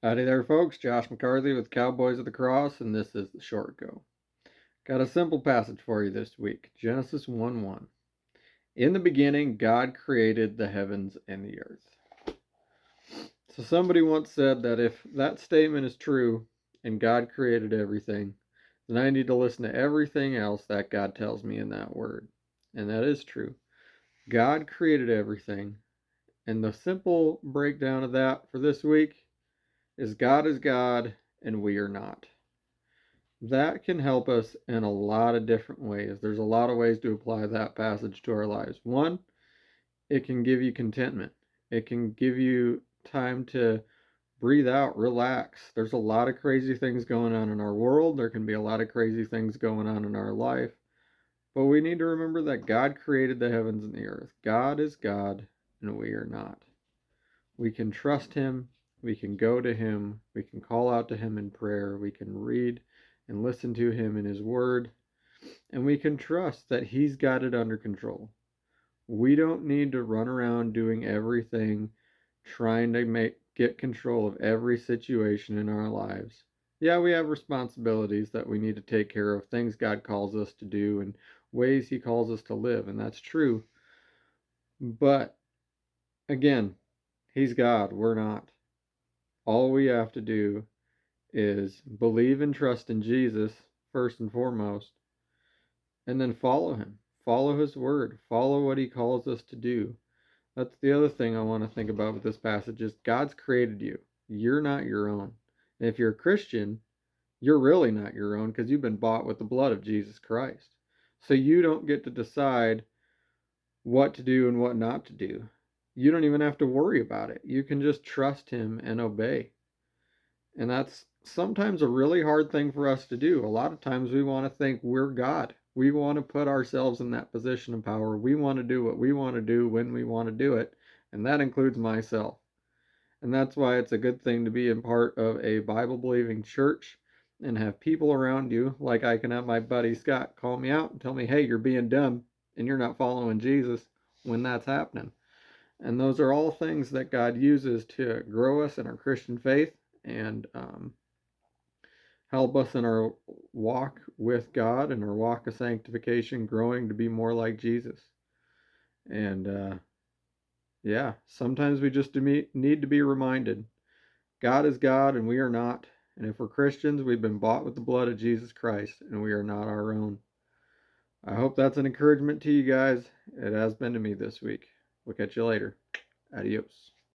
Howdy there, folks. Josh McCarthy with Cowboys of the Cross, and this is the Short Go. Got a simple passage for you this week. Genesis 1:1. In the beginning, God created the heavens and the earth. So somebody once said that if that statement is true and God created everything, then I need to listen to everything else that God tells me in that word. And that is true. God created everything. And the simple breakdown of that for this week is God and we are not. That can help us in a lot of different ways. There's a lot of ways to apply that passage to our lives. One, it can give you contentment. It can give you time to breathe out, relax. There's a lot of crazy things going on in our world. There can be a lot of crazy things going on in our life. But we need to remember that God created the heavens and the earth. God is God, and we are not. We can trust Him. We can go to Him. We can call out to Him in prayer. We can read and listen to Him in His Word. And we can trust that He's got it under control. We don't need to run around doing everything, trying to get control of every situation in our lives. Yeah, we have responsibilities that we need to take care of, things God calls us to do, and ways He calls us to live, and that's true. But again, He's God, we're not. All we have to do is believe and trust in Jesus first and foremost, and then follow Him. Follow His word. Follow what He calls us to do. That's the other thing I want to think about with this passage is God's created you. You're not your own. And if you're a Christian, you're really not your own because you've been bought with the blood of Jesus Christ. So you don't get to decide what to do and what not to do. You don't even have to worry about it. You can just trust Him and obey. And that's sometimes a really hard thing for us to do. A lot of times we want to think we're God. We want to put ourselves in that position of power. We want to do what we want to do when we want to do it. And that includes myself. And that's why it's a good thing to be in part of a Bible believing church and have people around you, like I can have my buddy Scott call me out and tell me, hey, you're being dumb and you're not following Jesus when that's happening. And those are all things that God uses to grow us in our Christian faith and help us in our walk with God and our walk of sanctification, growing to be more like Jesus. And yeah, sometimes we just need to be reminded God is God and we are not. And if we're Christians, we've been bought with the blood of Jesus Christ and we are not our own. I hope that's an encouragement to you guys. It has been to me this week. We'll catch you later. Adios.